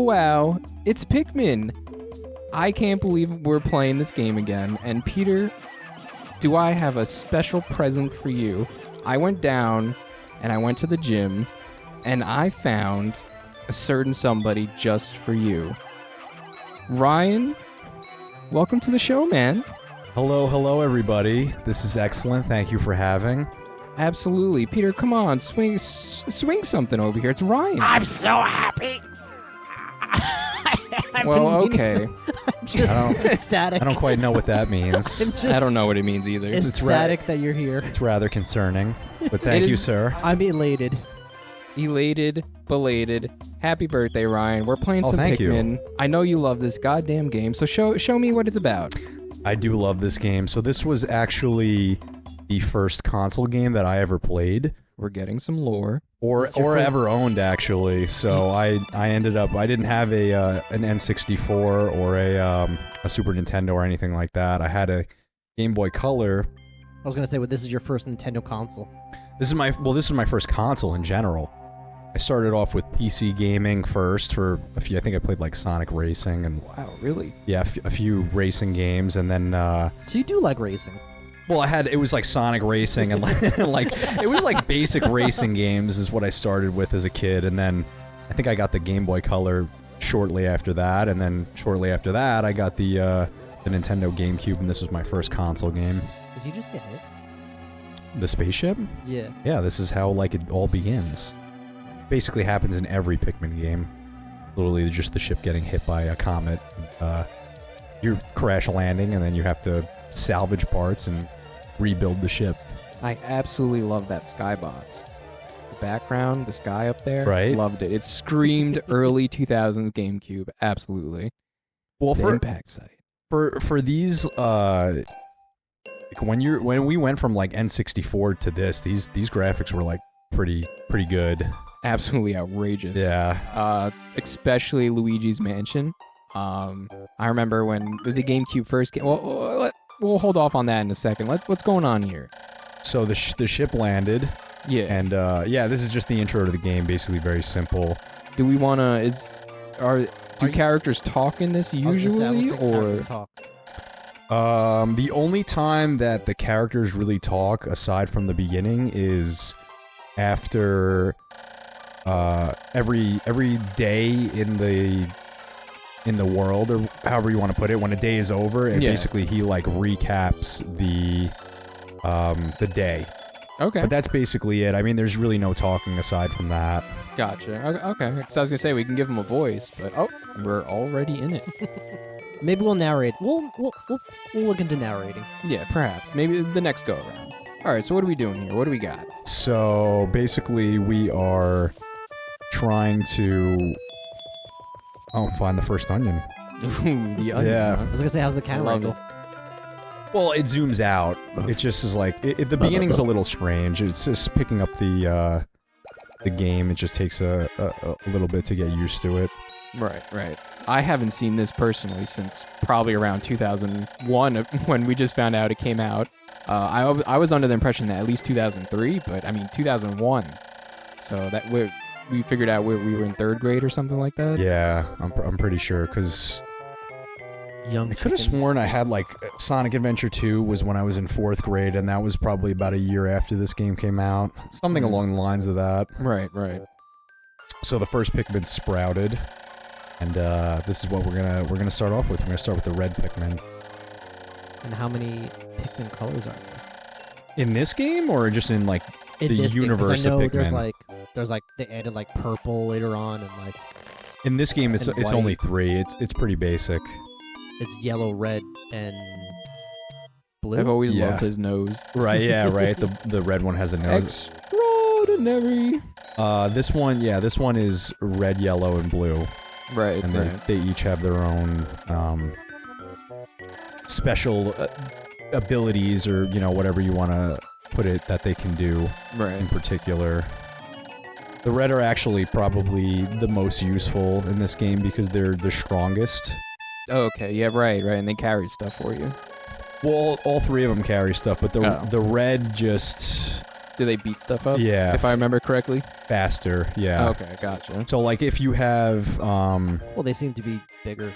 wow, it's Pikmin. I can't believe we're playing this game again. And Peter, do I have a special present for you? I went down and I went to the gym and I found a certain somebody just for you. Ryan, welcome to the show, man. Hello, everybody. This is excellent. Thank you for having. Absolutely. Peter, come on, swing something over here. It's Ryan. I'm so happy. Well, okay. I'm just ecstatic. I don't quite know what that means. I don't know what it means either. Ecstatic that you're here. It's rather concerning, but thank you, sir. I'm elated. Elated, belated. Happy birthday, Ryan. We're playing some thank Pikmin. you. I know you love this goddamn game, so show me what it's about. I do love this game. So this was actually the first console game that I ever played. We're getting some lore. Or ever owned, actually. So I ended up, I didn't have an N64 or a Super Nintendo or anything like that. I had a Game Boy Color. I was gonna say, well, this is your first Nintendo console. This is my first console in general. I started off with PC gaming first for a few. I think I played like Sonic Racing and Wow, really? yeah, a few racing games, and then So you do like racing? well, it was like Sonic Racing and like it was like basic racing games is what I started with as a kid, and then I think I got the Game Boy Color shortly after that, and then shortly after that I got the Nintendo GameCube, and this was my first console game. Did you just get hit? The spaceship? Yeah. Yeah, this is how like it all begins. Basically happens in every Pikmin game. Literally just the ship getting hit by a comet. You're crash landing, and then you have to salvage parts and rebuild the ship. I absolutely love that skybox. The background, the sky up there. Right. Loved it. It screamed early 2000s GameCube. Absolutely. Well, The impact site. for these like when we went from like N64 to these graphics were like pretty good. Absolutely outrageous. Yeah. Especially Luigi's Mansion. I remember when the GameCube first came. Well, we'll hold off on that in a second. What's going on here? So the ship landed, Yeah. and yeah, this is just the intro to the game. Basically, very simple. Do we want to? Do characters talk in this usually, or? Talk. The only time that the characters really talk, aside from the beginning, is after every day in the world, or however you want to put it. When a day is over, and basically he like recaps the day. Okay. But that's basically it. I mean, there's really no talking aside from that. Gotcha. Okay. Because I was gonna say we can give him a voice, but we're already in it. Maybe we'll narrate. We'll look into narrating. Yeah, perhaps. Maybe the next go around. All right. So what are we doing here? What do we got? So basically, we are trying to find the first onion. Ooh, the onion. Yeah. I was gonna say, how's the camera Love angle? Well, it zooms out. It just is like the beginning's a little strange. It's just picking up the game. It just takes a little bit to get used to it. Right. I haven't seen this personally since probably around 2001 when we just found out it came out. I was under the impression that at least 2003, but I mean 2001. So that we figured out we were in 3rd grade or something like that. Yeah, I'm pretty sure, because Young I could have sworn I had like Sonic Adventure 2 was when I was in 4th grade, and that was probably about a year after this game came out. Something along the lines of that. Right. So the first Pikmin sprouted, and this is what we're gonna start off with. We're gonna start with the red Pikmin. And how many Pikmin colors are there? In this game, or just in like In the this game, 'cause universe I know of Pikmin? there's like they added like purple later on, and like In this game, it's and only white. 3. It's pretty basic. it's yellow, red, and blue. I've always Yeah. loved his nose. Right? Yeah. Right. The red one has a nose. Extraordinary. This one is red, yellow, and blue. Right. And they each have their own special abilities, or whatever you want to put it, that they can do in Right. particular. The red are actually probably the most useful in this game because they're the strongest. Okay. Yeah. Right. And they carry stuff for you. Well, all 3 of them carry stuff, but the red just Do they beat stuff up? Yeah. If I remember correctly. Faster, yeah. Okay, gotcha. So like if you have Well, they seem to be bigger.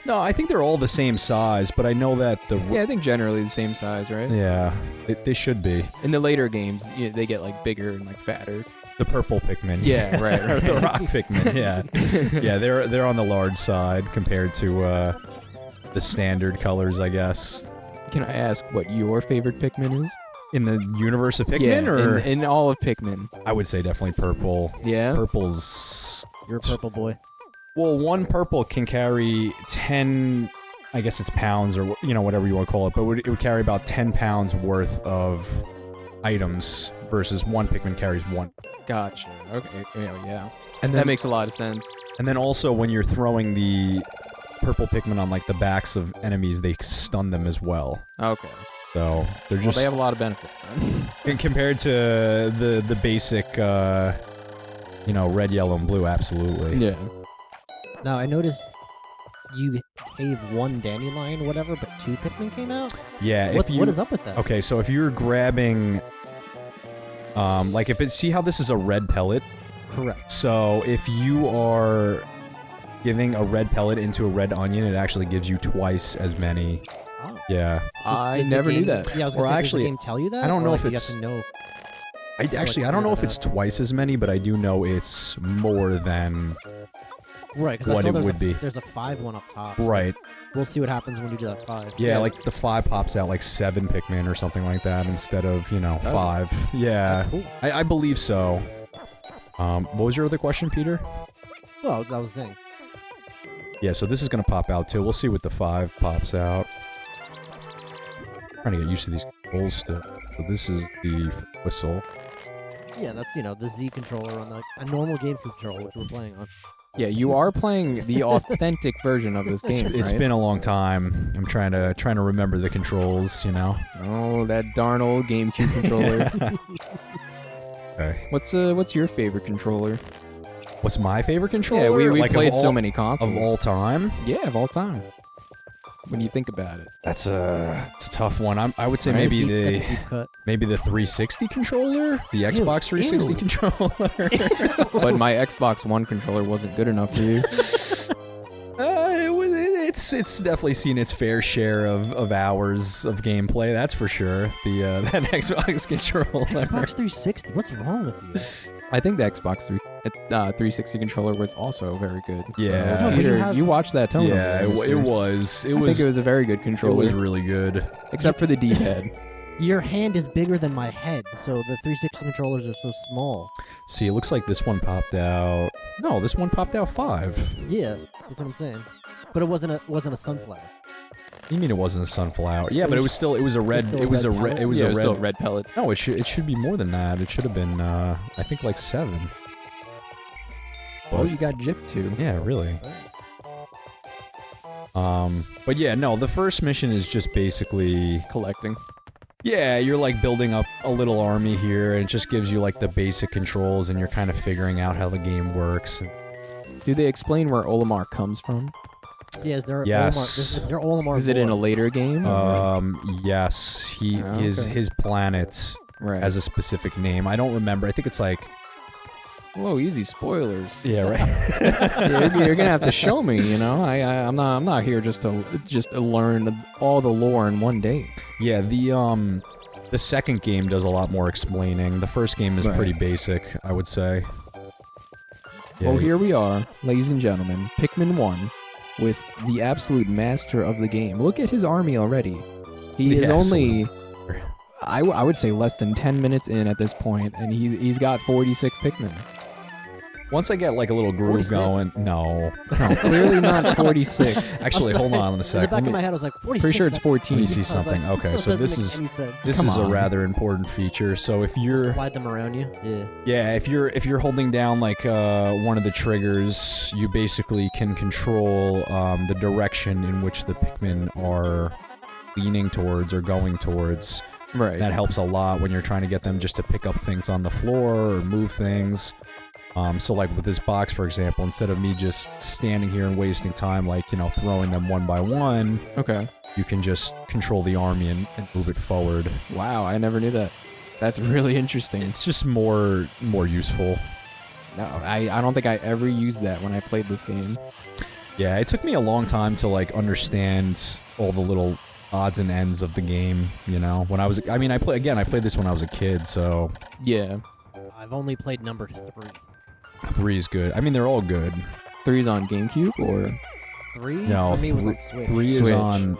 no, I think they're all the same size, but I know that the Yeah, I think generally the same size, right? yeah, they should be. In the later games, they get like bigger and like fatter. The purple Pikmin. Yeah, right. Or the rock Pikmin, yeah. Yeah, they're on the large side compared to the standard colors, I guess. Can I ask what your favorite Pikmin is? In the universe of Pikmin, or in all of Pikmin. I would say definitely purple. Yeah. Purple's You're a purple boy. well, one purple can carry 10, I guess it's pounds or whatever you want to call it, but it would carry about 10 pounds worth of items versus one Pikmin carries 1. Gotcha. Okay. Yeah. And That makes a lot of sense. And then also when you're throwing the purple Pikmin on like the backs of enemies, they stun them as well. Okay. So they're Well, just they have a lot of benefits then. compared to the basic, red, yellow, and blue. Absolutely. Yeah. Now, I noticed you gave one dandelion, whatever, but 2 Pikmin came out? Yeah. What is up with that? Okay, so if you're grabbing, see how this is a red pellet? Correct. So if you are giving a red pellet into a red onion, it actually gives you twice as many. Oh. Yeah. I Does the never knew game- that. Yeah, I was Or gonna say, actually, does the game tell you that? I don't Or, know like, if you it's- have to know. I don't know if it's twice as many, but I do know it's more than Right, because I what saw it there's would be. There's a 5 one up top. right. We'll see what happens when you do that 5. Yeah, like the 5 pops out like 7 Pikmin or something like that instead of 5. Yeah, That's cool. I believe so. What was your other question, Peter? Well, that was the thing. Yeah, so this is gonna pop out too. We'll see what the 5 pops out. Trying to get used to these controls still. So this is the whistle. Yeah, that's, the Z controller on a normal game controller, which we're playing on. Yeah, you are playing the authentic version of this game, It's right? been a long time. I'm trying to remember the controls. Oh, that darn old GameCube controller. Okay. What's your favorite controller? What's my favorite controller? Yeah, we Like, played of all, so many consoles. of all time. Yeah, of all time. When you think about it. It's a tough one. I would say Right? maybe That's a deep cut. maybe the 360 controller, the Xbox 360 ew. controller. But my Xbox One controller wasn't good enough for you. It's definitely seen its fair share of hours of gameplay. That's for sure. That Xbox controller. Xbox 360. What's wrong with you? I think the Xbox 360 controller was also very good. Yeah. So, No, but you Peter, have- you watched that tone. Yeah, over there, it mister. was. I think it was a very good It controller, was really good. except for the D-pad. Your hand is bigger than my head, so the 360 controllers are so small. See, it looks like this one popped out. No, this one popped out 5. Yeah, that's what I'm saying. But it wasn't a sunflower. You mean it wasn't a sunflower? Yeah, but it was a red. still a It was a red red. pellet? It was Yeah, a it was red. still a red pellet. No, it should be more than that. It should have been I think like 7. Oh, you got gypped too. Yeah, really. But yeah, no, the first mission is just basically, Collecting. yeah, you're like building up a little army here, and it just gives you like the basic controls, and you're kind of figuring out how the game works. Do they explain where Olimar comes from? Yeah, is there Yes. Olimar? Is there Olimar? Is it in a lore? later game? Yes, Oh, his okay. his planet Right. has a specific name. I don't remember. I think it's like, Whoa, easy spoilers. yeah, right. You're gonna have to show me. I'm not here just to learn all the lore in one day. Yeah, the second game does a lot more explaining. The first game is Right. pretty basic, I would say. Yeah, Well, here we are, ladies and gentlemen, Pikmin 1, with the absolute master of the game. Look at his army already. He The is only, absolute- I would say, less than 10 minutes in at this point, and he's got 46 Pikmin. Once I get like a little groove 46? going, no. No, clearly not 46. Actually, I'm hold sorry. on a In the sec. back Let of me, my head, I was like, 46. Pretty sure it's let 14. me see I was like, something. Okay, that so doesn't this make is any sense. this Come is a on. rather important feature. So if you're Slide them around you. yeah, if you're holding down like one of the triggers, you basically can control the direction in which the Pikmin are leaning towards or going towards. Right. That helps a lot when you're trying to get them just to pick up things on the floor or move things. So like with this box, for example, instead of me just standing here and wasting time, like, throwing them one by one, Okay. you can just control the army and move it forward. Wow, I never knew that. That's really interesting. It's just more useful. No, I don't think I ever used that when I played this game. Yeah, it took me a long time to like understand all the little odds and ends of the game, you know. When I was I played this when I was a kid, so Yeah. I've only played number 3. 3 is good. I mean, they're all good. 3's on GameCube or 3 No, for me was on Switch. 3 is Switch. on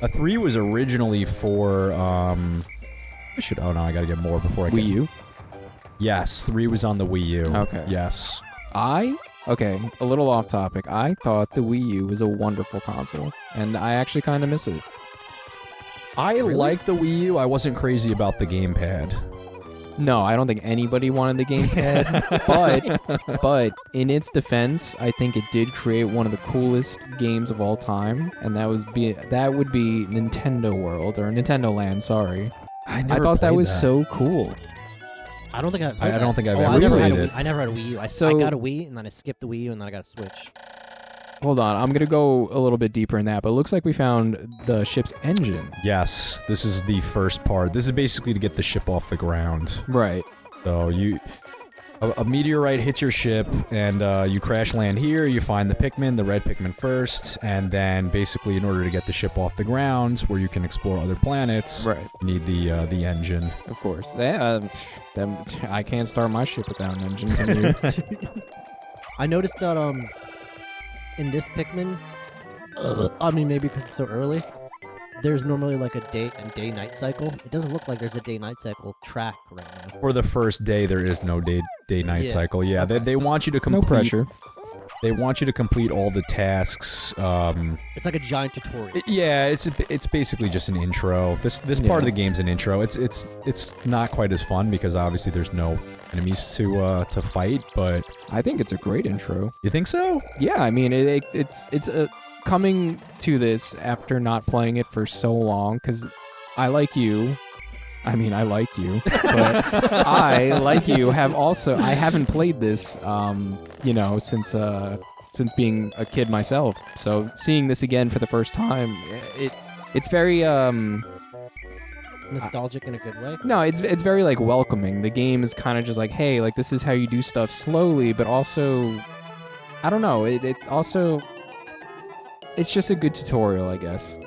3 was originally for oh no, I got to get more before I Wii get U? Yes, 3 was on the Wii U. Okay. Yes. Okay, a little off topic. I thought the Wii U was a wonderful console, and I actually kind of miss it. I like the Wii U. I wasn't crazy about the gamepad. No, I don't think anybody wanted the gamepad, but in its defense, I think it did create one of the coolest games of all time, and that would be Nintendo World or Nintendo Land. Sorry, I thought that was so cool. I don't think I don't think I've I ever never had played a it. Wii. I never had a Wii U. I So- got a Wii, and then I skipped the Wii U, and then I got a Switch. Hold on, I'm gonna go a little bit deeper in that, but it looks like we found the ship's engine. Yes, this is the first part. This is basically to get the ship off the ground. Right. So a meteorite hits your ship, and you crash land here. You find the Pikmin, the red Pikmin first, and then basically in order to get the ship off the ground, where you can explore other planets, Right. you need the engine. Of course. I can't start my ship without an engine. Can you? I noticed that in this Pikmin, I mean maybe because it's so early, there's normally like a day and day-night cycle. It doesn't look like there's a day-night cycle track right now. For the first day, there is no day-night Yeah. cycle. Yeah, they want you to No complete. pressure. They want you to complete all the tasks. It's like a giant tutorial. Yeah, it's basically just an intro. This Yeah. part of the game's an intro. It's not quite as fun because obviously there's no enemies to fight. But I think it's a great intro. you think so? Yeah, I mean, it's coming to this after not playing it for so long, because I like you, but I, like you, I haven't played this, since being a kid myself. So seeing this again for the first time, it's very, Nostalgic in a good way. no, it's very, like, welcoming. The game is kind of just like, hey, like, this is how you do stuff slowly, but also, I don't know, it's just a good tutorial, I guess.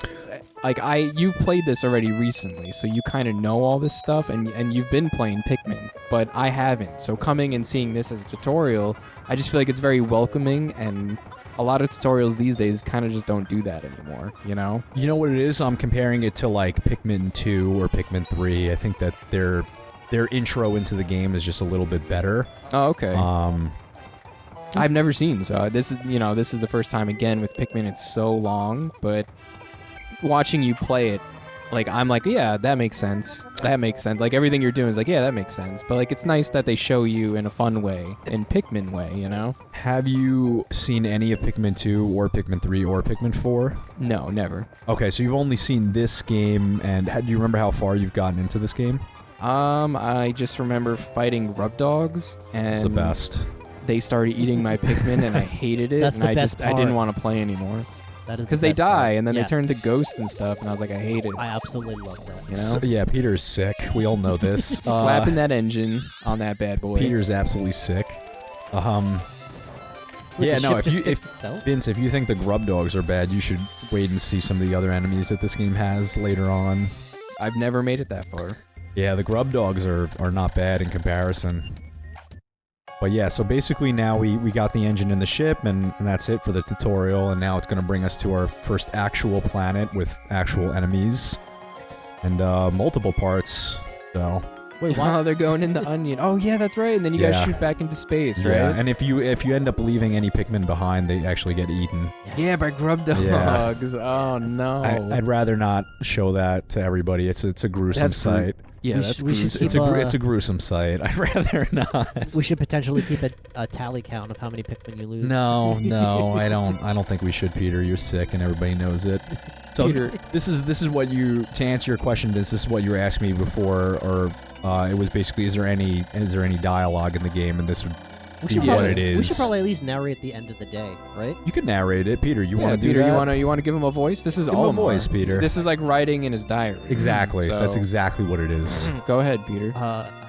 Like, you've played this already recently, so you kind of know all this stuff, and you've been playing Pikmin, but I haven't. So coming and seeing this as a tutorial, I just feel like it's very welcoming, and a lot of tutorials these days kind of just don't do that anymore, you know? You know what it is? I'm comparing it to like Pikmin 2 or Pikmin 3. I think that their intro into the game is just a little bit better. Oh, okay. I've never seen, so this is the first time again with Pikmin. It's so long, but watching you play it, like, I'm like, yeah, that makes sense. That makes sense. Like, everything you're doing is like, yeah, that makes sense. But, like, it's nice that they show you in a fun way, in Pikmin way, you know? Have you seen any of Pikmin 2 or Pikmin 3 or Pikmin 4? No, never. Okay, so you've only seen this game, and do you remember how far you've gotten into this game? I just remember fighting grub dogs, and It's the best. they started eating my Pikmin, and I hated it, That's and the I best I didn't part. want to play anymore. That is Because the they best part. die, and then Yes. they turn to ghosts and stuff, and I was like, I hate it. I absolutely love that. You know? So, yeah, Peter's sick. We all know this. Slapping that engine on that bad boy. Peter's absolutely sick. Wait, Yeah, the no, ship if just you fixed itself? Vince, if you think the grub dogs are bad, you should wait and see some of the other enemies that this game has later on. I've never made it that far. Yeah, the grub dogs are not bad in comparison. But yeah, so basically now we got the engine in the ship, and that's it for the tutorial, and now it's going to bring us to our first actual planet with actual enemies. And multiple parts, so... Wait, Wow, they're going in the onion. Oh yeah, that's right. And then you guys Yeah. shoot back into space, right? Yeah, and if you end up leaving any Pikmin behind, they actually get eaten. Yeah, by grub dogs. Yes. Oh no. I'd rather not show that to everybody. It's a gruesome That's sight. yeah, we that's should- we should gruesome. It's a gruesome sight. I'd rather not. We should potentially keep a tally count of how many Pikmin you lose. No, I don't think we should, Peter. You're sick, and everybody knows it. So Peter. this is what you, to answer your question, this is what you were asking me before, or it was basically is there any dialogue in the game, and this would what it is. We should probably at least narrate the end of the day, right? You could narrate it, Peter. You want to do Peter, that? you want to give him a voice? This is Give him a Olimar. voice, Peter. This is like writing in his diary. Exactly. So- That's exactly what it is. Go ahead, Peter.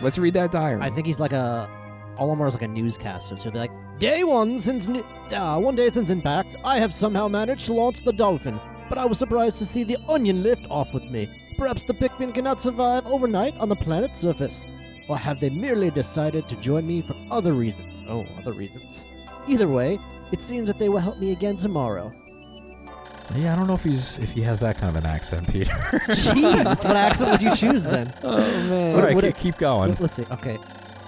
Let's read that diary. I think he's like Olimar's like a newscaster, so he'll be like, one day since Impact, I have somehow managed to launch the Dolphin, but I was surprised to see the Onion lift off with me. Perhaps the Pikmin cannot survive overnight on the planet's surface. Or have they merely decided to join me for other reasons? Oh, other reasons. Either way, it seems that they will help me again tomorrow. Yeah, I don't know if he has that kind of an accent, Peter. Jeez, what accent would you choose then? oh man. All right, Would it- keep going. Let's see. Okay.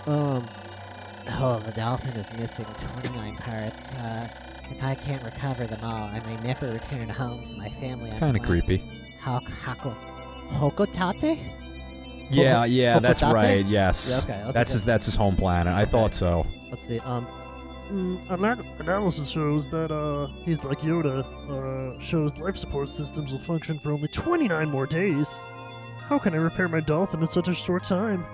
The dolphin is missing 29 parts. If I can't recover them all, I may never return home to my family. Kind of creepy. Hokotate? Yeah, that's Hokotate? right. Yes. Yeah, okay, That's his home planet. I thought so. Let's see. Analysis shows that he's like Yoda. Shows life support systems will function for only 29 more days. How can I repair my dolphin in such a short time?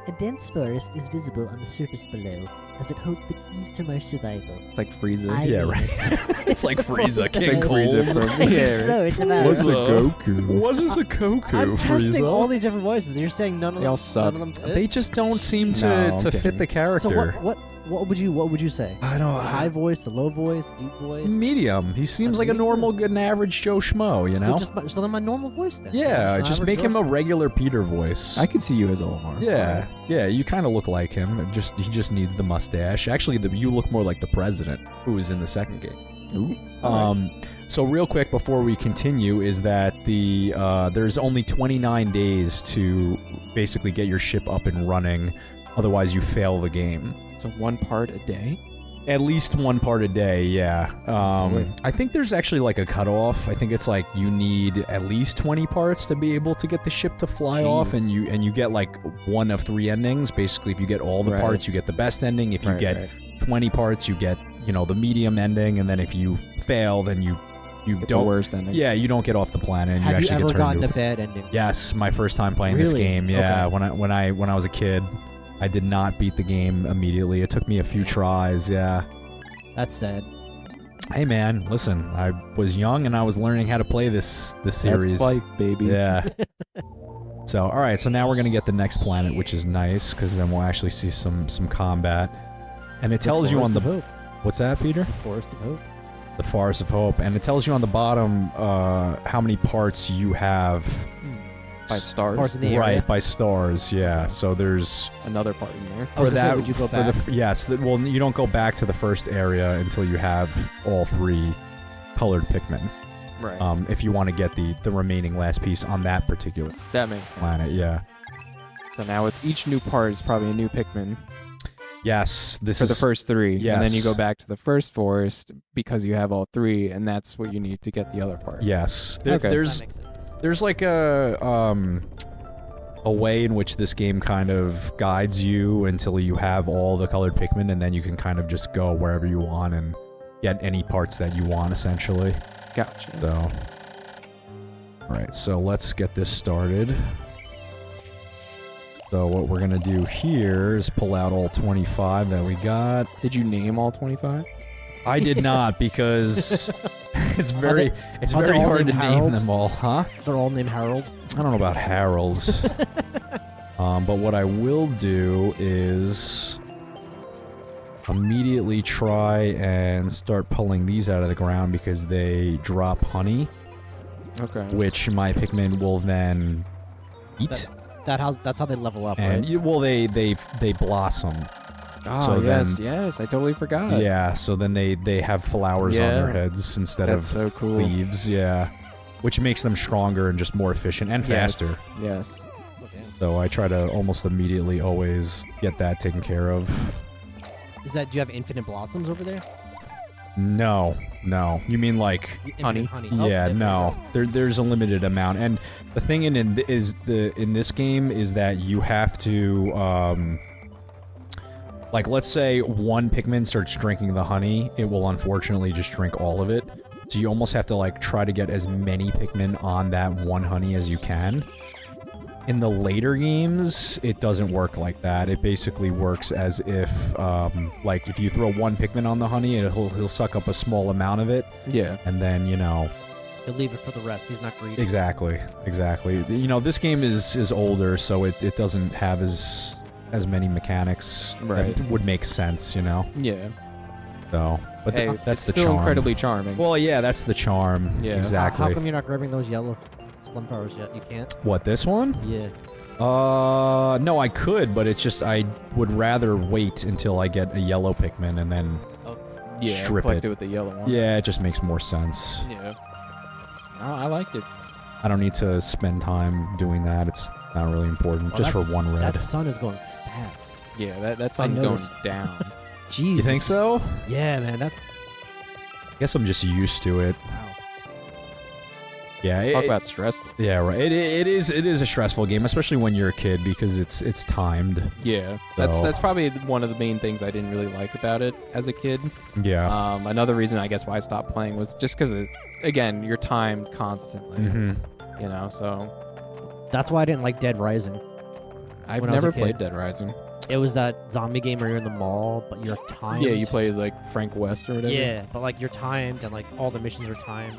A dense forest is visible on the surface below, as it holds the keys to my survival. It's like Frieza. I Yeah, mean right. it. It's like Frieza, It's King like Cold. Frieza from It's about What's a Frieza. Goku? What is a Goku, I'm testing all Frieza? these different voices. You're saying none of They them. all suck. None of them fit? They just don't seem to, No, I'm to kidding. fit the character. So what would you say? I don't. A high voice, a low voice, deep voice? Medium. He seems like a medium? normal, good, average Joe Schmo. You know. So then my normal voice then. Yeah, An just average make him Joe? a regular Peter voice. I could see you as Olimar. Yeah, you kind of look like him. He just needs the mustache. Actually, you look more like the president who was in the second game. Ooh. So real quick before we continue is that there's only 29 days to basically get your ship up and running. Otherwise, you fail the game. So one part a day? At least one part a day, yeah. Really? I think there's actually like a cutoff. I think it's like you need at least 20 parts to be able to get the ship to fly off, and you get like one of 3 endings. Basically, if you get all the Right. parts, you get the best ending. If you Right, get right. 20 parts, you get the medium ending, and then if you fail, then you Get the don't. worst ending. Yeah, you don't get off the planet, and you Have you actually ever get turned gotten to a bad ending? Yes, my first time playing this Really? game. Yeah, Okay. when I was a kid, I did not beat the game immediately. It took me a few tries. Yeah. That's sad. Hey man, listen, I was young and I was learning how to play this series. That's life, baby. Yeah. So, all right, so now we're gonna get the next planet, which is nice because then we'll actually see some combat, and it tells you on the Forest what's that, Peter? of Hope. Forest of Hope. The Forest of Hope, and it tells you on the bottom how many parts you have. By stars. Parts in the area. Right, by stars. Yeah. So there's Another part in there. I was for gonna say, that. would you go for back? yes. Well, you don't go back to the first area until you have all 3 colored Pikmin. Right. If you want to get the remaining last piece on that particular that makes sense. planet, yeah. So now with each new part, it's probably a new Pikmin Yes, this for is the first 3. And then you yes. go back to the first forest because you have all 3, and that's what you need to get the other part. Yes, Okay. there's That makes sense. there's like a way in which this game kind of guides you until you have all the colored Pikmin, and then you can kind of just go wherever you want and get any parts that you want, essentially. Gotcha. So, all right, so let's get this started. So what we're gonna do here is pull out all 25 that we got. Did you name all 25? I did not because it's very are they all hard to named name Harold? them all, huh? They're all named Harold. I don't know about Harold's. But what I will do is immediately try and start pulling these out of the ground because they drop honey, Okay. which my Pikmin will then eat. That's how they level up, And right? they blossom. Ah, so yes, then- yes. I totally forgot. Yeah, so then they have flowers on Yeah. their heads instead That's of so cool. leaves. Yeah, which makes them stronger and just more efficient and Yes, faster. Yes. Okay. So I try to almost immediately always get that taken care of. Do you have infinite blossoms over there? No. You mean like? Infinite honey. Oh, Yeah, there we no. go. There's a limited amount, and the thing in this game is that you have to like, let's say one Pikmin starts drinking the honey, it will unfortunately just drink all of it. So you almost have to like try to get as many Pikmin on that one honey as you can. In the later games, it doesn't work like that. It basically works as if, like, if you throw one Pikmin on the honey, he'll suck up a small amount of it, Yeah. and then, you know... He'll leave it for the rest. He's not greedy. Exactly. You know, this game is older, so it doesn't have as many mechanics Right. that would make sense, you know? Yeah. So, but Hey, that's it's the still charm. incredibly charming. Well, yeah, that's the charm. Yeah. Exactly. How come you're not grabbing those yellow sunflowers yet? You can't? What, this one? Yeah. No, I could, but it's just I would rather wait until I get a yellow Pikmin and then yeah, strip collect it. with the yellow one. Yeah, it just makes more sense. Yeah. Oh, I liked it. I don't need to spend time doing that. It's not really important. Just for one red. That sun is going fast. Yeah, that sun's going noticed. down. Jesus. You think so? Yeah, man. That's I guess I'm just used to it. wow. Yeah. Talk about stressful. Yeah, right. It is a stressful game, especially when you're a kid because it's timed. Yeah, So- that's probably one of the main things I didn't really like about it as a kid. Yeah. Another reason I guess why I stopped playing was just because, again, you're timed constantly. Mm-hmm. You know, so That's why I didn't like Dead Rising. I've When I was a never kid. played Dead Rising. It was that zombie game where you're in the mall, but you're timed. Yeah, you play as like Frank West or whatever. Yeah, but like you're timed and like all the missions are timed.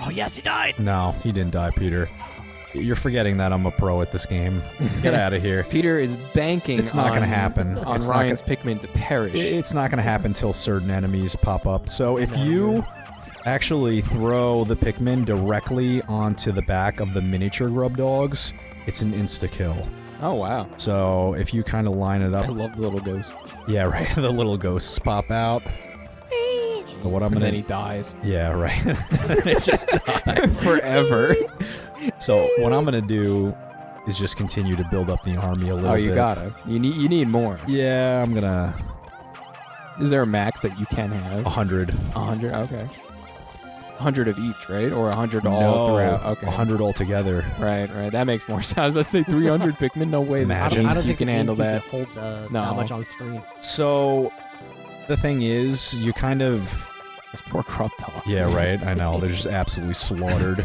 Oh yes, he died. No, he didn't die, Peter. You're forgetting that I'm a pro at this game. Get out of here. Peter is banking. It's not on- gonna happen. on It's not Ryan's Pikmin to perish. It's not going to happen until certain enemies pop up. So if you actually throw the Pikmin directly onto the back of the miniature grub dogs, it's an insta-kill. Oh wow! So if you kind of line it I up... love the little ghost. Yeah, right. The little ghosts pop out. So what I'm And going then he to... dies Yeah, right. It just dies. forever. So what I'm going to do is just continue to build up the army a little Oh, bit. you gotta. You need more. Yeah, I'm going to... Is there a max that you can have? 100. 100. Okay. 100 of each, right? Or 100 all No, throughout? Okay. 100 altogether. Right. That makes more sense. Let's say 300 Pikmin. No way. Imagine. I don't you think can the handle GameCube that. could hold No. that much on screen. So the thing is, you kind of... Those poor crop dogs. Yeah, man. right. I know. They're just absolutely slaughtered.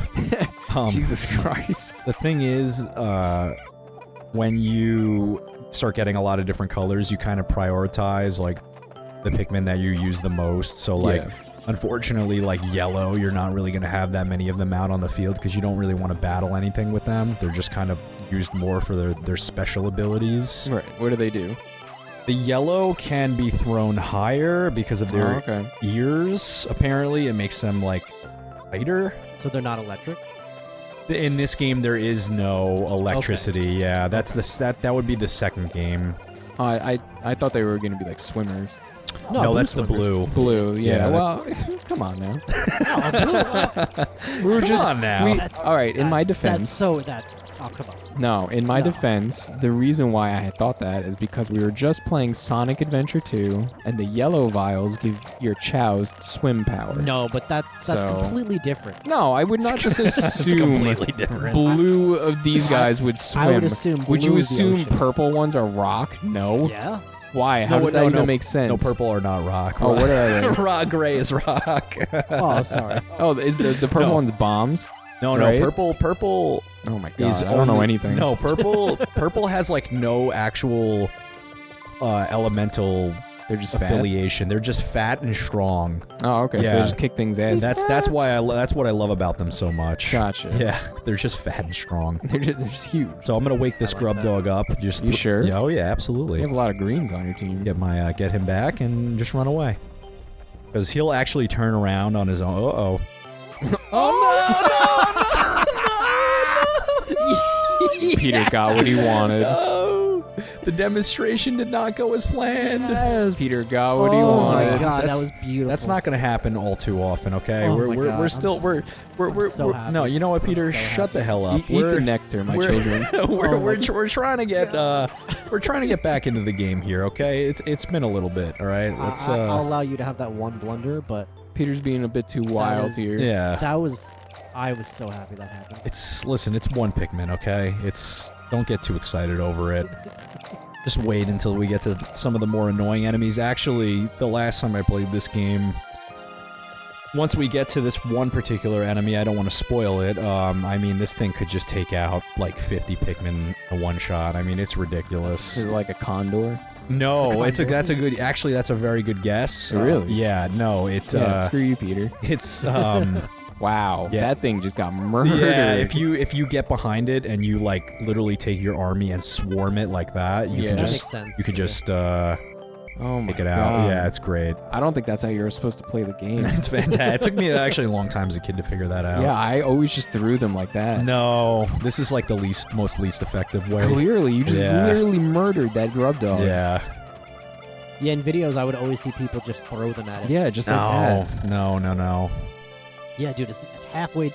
Jesus Christ. The thing is, when you start getting a lot of different colors, you kind of prioritize, like, the Pikmin that you use the most. So, like, Yeah. unfortunately, like, yellow, you're not really going to have that many of them out on the field because you don't really want to battle anything with them. They're just kind of used more for their special abilities. Right. What do they do? The yellow can be thrown higher because of their okay. ears, apparently. It makes them, like, lighter. So they're not electric. In this game, there is no electricity. Okay. Yeah, that's that would be the second game. I thought they were going to be like swimmers. No, that's the blue. Blue. Yeah. Yeah, well, come on now. Oh, We were Come just. on now. All right. In my defense. That's oh come on. No, in my No. defense, the reason why I had thought that is because we were just playing Sonic Adventure 2, and the yellow vials give your chows swim power. No, but that's So- completely different. No, I would not just It's assume completely different. blue of these guys would swim. I would assume. Would you blue is the assume ocean. purple ones are rock? No. Yeah. Why? How does that even make sense? No, purple are not rock. Oh, what are they? Rock gray is rock. Oh, sorry. Oh, is the purple No. ones bombs? no, Right? purple Oh my god, is I don't know only- anything. No, purple has like no actual elemental They're just fat. affiliation. They're just fat and strong. Oh, okay. So Yeah. they just kick things ass. That's why that's what I love about them so much. Gotcha. Yeah, they're just fat and strong. They're just huge. So I'm gonna wake this I like grub that. dog up. Just You sure? Yeah, oh yeah, You absolutely. have a lot of greens on your team. Get him back and just run away. Because he'll actually turn around on his own. Uh-oh. Peter got what he wanted. No! The demonstration did not go as planned. Yes. Peter got what he Oh wanted. my god, that That's- was beautiful. That's not going to happen all too often, okay? Oh we're my we're, God, we're I'm still s- we're so happy. no, you know what, I'm Peter? so Shut the happy. hell up. Eat the nectar, my children. We're trying to get back into the game here, okay? It's been a little bit, all right? Let's I'll allow you to have that one blunder, but Peter's being a bit too wild is- here. yeah. I was so happy that happened. Listen, it's one Pikmin, okay? Don't get too excited over it. Just wait until we get to some of the more annoying enemies. Actually, the last time I played this game, once we get to this one particular enemy, I don't want to spoil it. I mean, this thing could just take out like 50 Pikmin in one shot. I mean, it's ridiculous. Is it like a condor? No, that's a good. Actually, that's a very good guess. Really? Yeah. No, Yeah, screw you, Peter. It's Wow, Yeah. that thing just got murdered. Yeah, if you get behind it and you like literally take your army and swarm it like that, you Yeah. can That just makes sense. you could just Oh my take it out. God. Yeah, it's great. I don't think that's how you're supposed to play the game. It's fantastic. It took me actually a long time as a kid to figure that out. Yeah, I always just threw them like that. No, this is like the most least effective way. Clearly, you just Yeah. literally murdered that grub dog. Yeah. Yeah, in videos, I would always see people just throw them at it. Yeah, just like that. No. Yeah, dude, it's halfway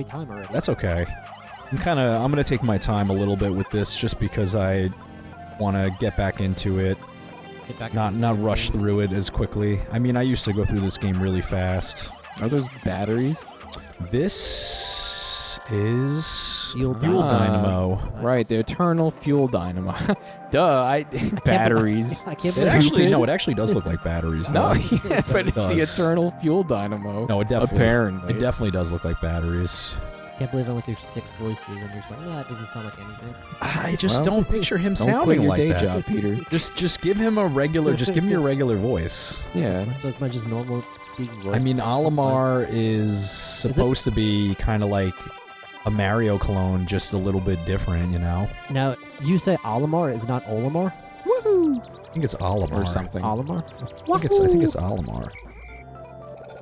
time already. That's okay. I'm gonna take my time a little bit with this just because I want to get back into it, Get back not into rush things. through it as quickly. I mean, I used to go through this game really fast. Are those batteries? This is Fuel dynamo. Right, the eternal fuel dynamo. Duh, batteries. I can't It believe- actually does look like batteries. No, though. yeah, but it's the does. eternal fuel dynamo. No, it definitely. Apparently. It definitely does look like batteries. Can't believe I went through 6 voices and you're just like, nah, it doesn't sound like anything. I just Well, don't picture him Don't sounding quit your like day that. job, Peter. Just give him a regular. Just give him your regular voice. Yeah. So it's my just normal speaking voice. I mean, That's fine. Olimar is supposed to be kind of like a Mario clone, just a little bit different, you know? Now, you say Olimar is not Olimar? Woohoo! I think it's Olimar. Or something. Olimar? I think it's Olimar.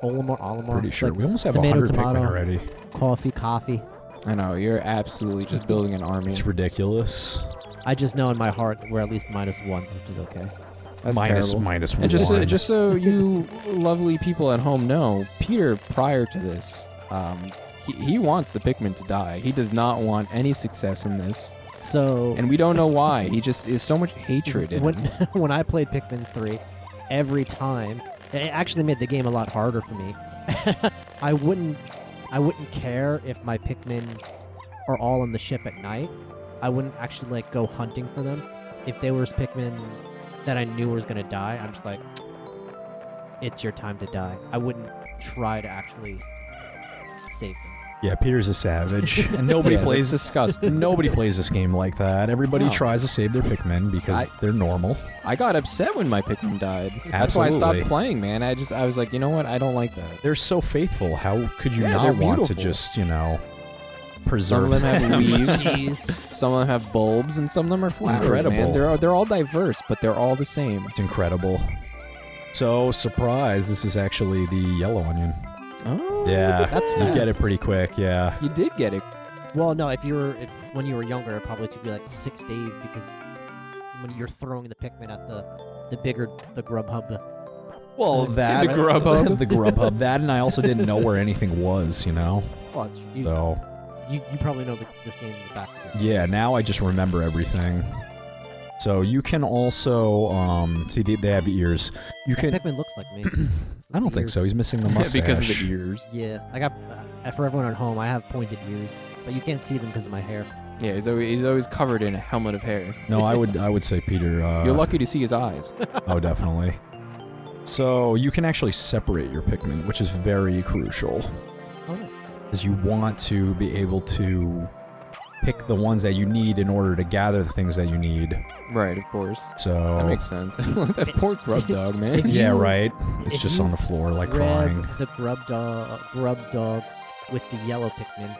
Olimar? Pretty It's sure. like we almost have tomato, 100 Pikmin tomato. already. coffee. I know, you're absolutely just building an army. It's ridiculous. I just know in my heart we're at least -1, which is okay. That's minus terrible. minus And one. just so you lovely people at home know, Peter, prior to this, he wants the Pikmin to die. He does not want any success in this, So and we don't know why. He just is so much hatred in when him. when I played Pikmin 3, every time it actually made the game a lot harder for me. I wouldn't care if my Pikmin are all on the ship at night. I wouldn't actually like go hunting for them. If there was Pikmin that I knew was gonna die, I'm just like, it's your time to die. I wouldn't try to actually save them. Yeah, Peter's a savage, and nobody Yeah, plays that's disgusting. Nobody plays this game like that. Everybody No. tries to save their Pikmin because they're normal. I got upset when my Pikmin died. That's why I Absolutely. stopped playing, man. I was like, you know what? I don't like that. They're so faithful. How could you Yeah, not they're want to beautiful. just, you know, Some preserve of them have leaves, Jeez. some of them have bulbs, and some of them are flowers. Incredible. Man. They're all diverse, but they're all the same. It's incredible. So, surprise, this is actually the yellow onion. Oh, Yeah, That's you get fast. it pretty quick, yeah. You did get it. Well, no, if when you were younger, it probably took you like 6 days because when you're throwing the Pikmin at the grub hub. Well, that... The grub hub. the grub hub. That, and I also didn't know where anything was, you know? Well, it's, you, So, you probably know this game in the back of your yeah, now I just remember everything. So, you can also, see, they have ears. You can... Pikmin looks like me. I don't think so. He's missing the mustache. because of the ears. Yeah, I got for everyone at home. I have pointed ears, but you can't see them because of my hair. Yeah, he's always covered in a helmet of hair. No, I would say Peter. You're lucky to see his eyes. Oh, definitely. So you can actually separate your Pikmin, which is very crucial, Oh, no. because you want to be able to pick the ones that you need in order to gather the things that you need. Right, of course. So That makes sense. That poor grub dog, man. If yeah, you- right. It's if just you on the floor, like Grab crying. the grub dog with the yellow Pikmin.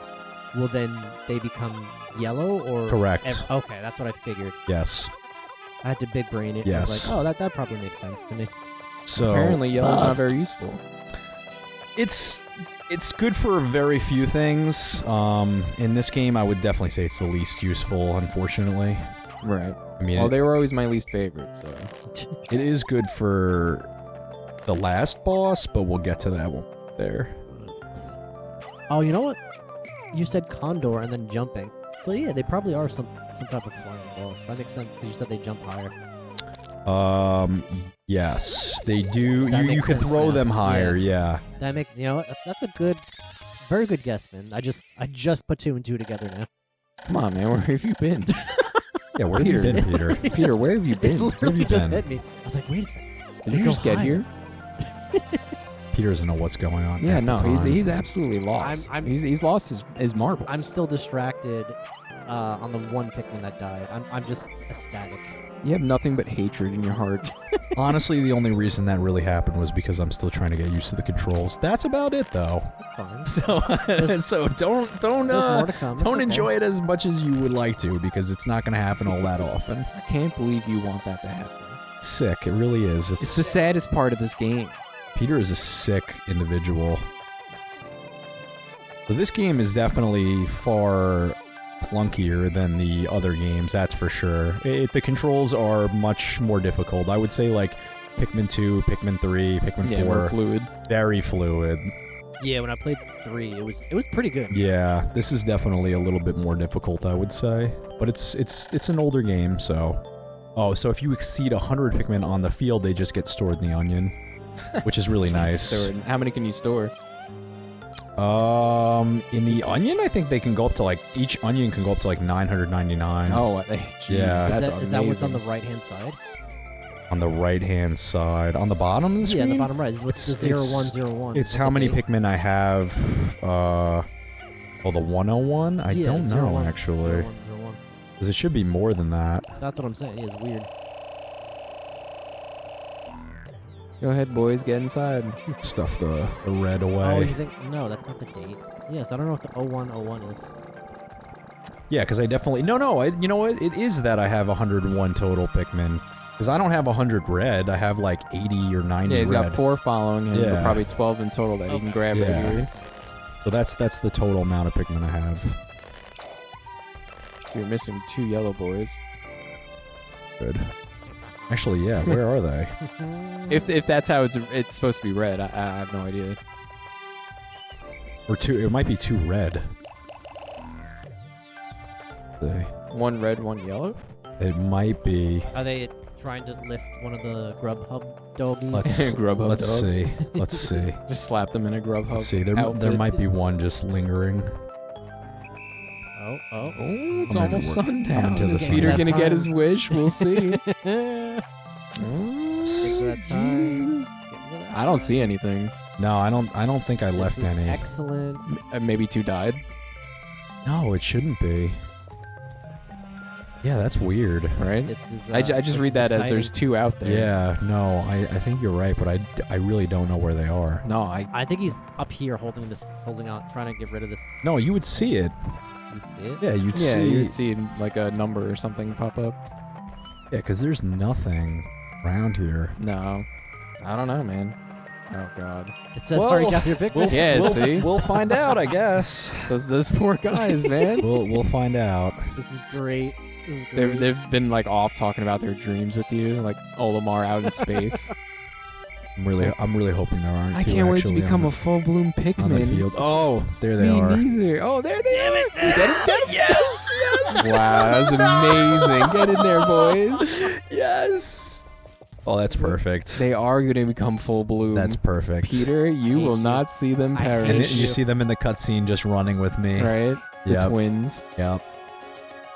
Will then they become yellow or Correct. Okay, that's what I figured. Yes. I had to big brain it. I Yes. was like, oh, that probably makes sense to me. So Apparently, yellow's not very useful. it's good for very few things. In this game, I would definitely say it's the least useful, unfortunately. Right. I mean, Well, they were always my least favorite, so. it is good for the last boss, but we'll get to that one there. Oh, you know what? You said condor and then jumping. So yeah, they probably are some type of flying boss. That makes sense because you said they jump higher. Yes, they do. That You makes could sense throw now. them higher, yeah. That makes that's a very good guess, man. I just put 2 and 2 together now. Come on, man. Where have you been? Yeah, where have you Peter. been, Peter? Peter, where have you It been? Where have literally you just been? hit me. I was like, wait a second. Did They you go just get higher. here? Peter doesn't know what's going on. Yeah, half the no, time. he's absolutely lost. He's lost his marbles. I'm still distracted on the one Pikmin that died. I'm just ecstatic. You have nothing but hatred in your heart. Honestly, the only reason that really happened was because I'm still trying to get used to the controls. That's about it, though. Fine. So don't There's more to come. It's don't okay. enjoy it as much as you would like to, because it's not going to happen all that often. I can't believe you want that to happen. It's sick. It really is. It's the saddest part of this game. Peter is a sick individual. So this game is definitely far clunkier than the other games, that's for sure. The controls are much more difficult. I would say like Pikmin 2, Pikmin 3, Pikmin 4. More fluid. Very fluid. Yeah, when I played 3, it was pretty good. Yeah, this is definitely a little bit more difficult, I would say. But it's an older game, so... Oh, so if you exceed 100 Pikmin on the field, they just get stored in the onion, which is really nice. How many can you store? In the onion, I think they can go up to like, each onion can go up to like 999. Oh, geez, Yeah. that's Is that what's on amazing. the right-hand side? On the right-hand side. On the bottom of the screen? Yeah, the bottom right. Is what's the 0101? It's how many Pikmin I have. The 101? I don't know, actually. 0101. Because it should be more than that. That's what I'm saying. It's weird. Go ahead, boys, get inside. Stuff the red Oh, away. you think? No, that's not the date. Yes, I don't know what the 0101 is. Yeah, because I definitely... No, you know what? It is that I have 101 total Pikmin. Because I don't have 100 red. I have like 80 or 90 Yeah, he's red. got 4 following him, Yeah. but probably 12 in total that he can grab Yeah. right here. So that's the total amount of Pikmin I have. So you're missing 2 yellow boys. Good. Actually, yeah. Where are they? If that's how it's supposed to be red, I have no idea. Or 2... It might be 2 red. They... 1 red, 1 yellow? It might be... Are they trying to lift one of the Grubhub doggies? Grubhub Let's dogs. see. Let's see. Just slap them in a Grubhub Let's see. There outfit. might be one just lingering. Oh. Oh, it's I'm almost into sundown. the Is sun. Peter That gonna get time. his wish? We'll see. Take that time. I don't see anything. No, I don't think I left This is any. Excellent. Maybe 2 died. No, it shouldn't be. Yeah, that's weird. Right? This is, I just this read is that as there's exciting. 2 out there. Yeah, no, I think you're right, but I really don't know where they are. No, I I think he's up here holding out, trying to get rid of this. No, you would see it. You see it? Yeah, you'd yeah, see. you would see like a number or something pop up. Yeah, because there's nothing around here. No, I don't know, man. Oh God, It says Whoa. hurry up your Pikmin. Yeah, see? we'll find out, I guess. those poor guys, man. We'll find out. This is great. This is great. They've been like off talking about their dreams with you, like Olimar out in space. I'm really hoping there aren't. I two can't wait to actually become on a full bloom the, on the Pikmin. field. Oh, there they Me are. neither. Oh, there they are. You get him? Yes, yes, Wow, that's amazing. Get in there, boys. yes. Oh, that's perfect. They are going to become full bloom. That's perfect. Peter, you Hate will you. not see them I hate And perish. you see them in the cutscene just running with me. Right? The Yep. twins. Yep.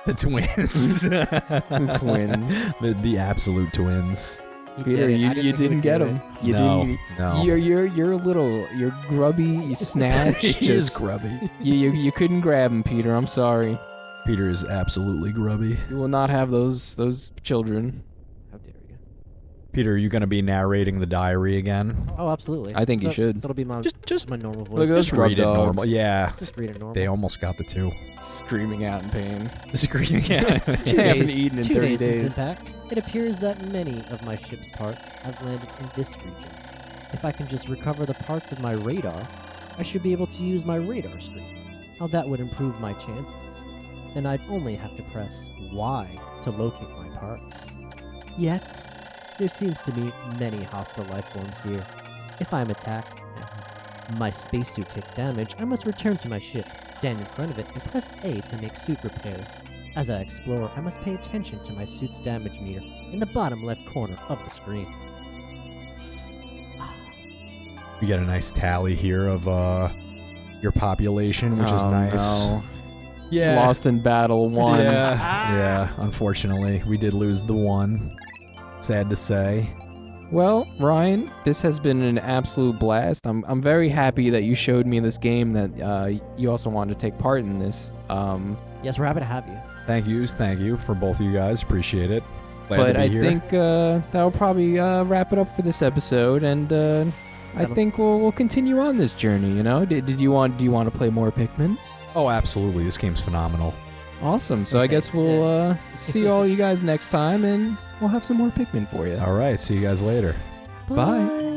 The twins. The twins. The absolute twins. You Peter, did it. I you think he didn't would get do them. it. You no, didn't. no. You're a little. You're grubby. You snatch. He is just grubby. you couldn't grab him, Peter. I'm sorry. Peter is absolutely grubby. You will not have those children. How dare you? Peter, are you going to be narrating the diary again? Oh, absolutely. I think you should. So it'll be my Just my normal voice. Look at those just grub read it dogs. normal. Yeah. Just read it normal. They almost got the 2. Screaming out in pain. Screaming. Yeah. They haven't eaten in 2 30 days since days. impact, it appears that many of my ship's parts have landed in this region. If I can just recover the parts of my radar, I should be able to use my radar screen. How that would improve my chances. Then I'd only have to press Y to locate my parts. Yet, there seems to be many hostile life forms here. If I'm attacked and my spacesuit takes damage, I must return to my ship, stand in front of it, and press A to make suit repairs. As I explore, I must pay attention to my suit's damage meter in the bottom left corner of the screen. We get a nice tally here of your population, which is Oh, nice. no. Yeah. Lost in battle 1. Yeah. Yeah. Unfortunately, we did lose the 1. Sad to say. Well, Ryan, this has been an absolute blast. I'm very happy that you showed me this game, that you also wanted to take part in this. Yes, we're happy to have you. Thank you for both of you guys. Appreciate it. Glad but to be I here. think that'll probably wrap it up for this episode, and I think we'll continue on this journey. You know, do you want to play more Pikmin? Oh, absolutely. This game's phenomenal. Awesome. So I guess we'll see all you guys next time, and we'll have some more Pikmin for you. All right. See you guys later. Bye.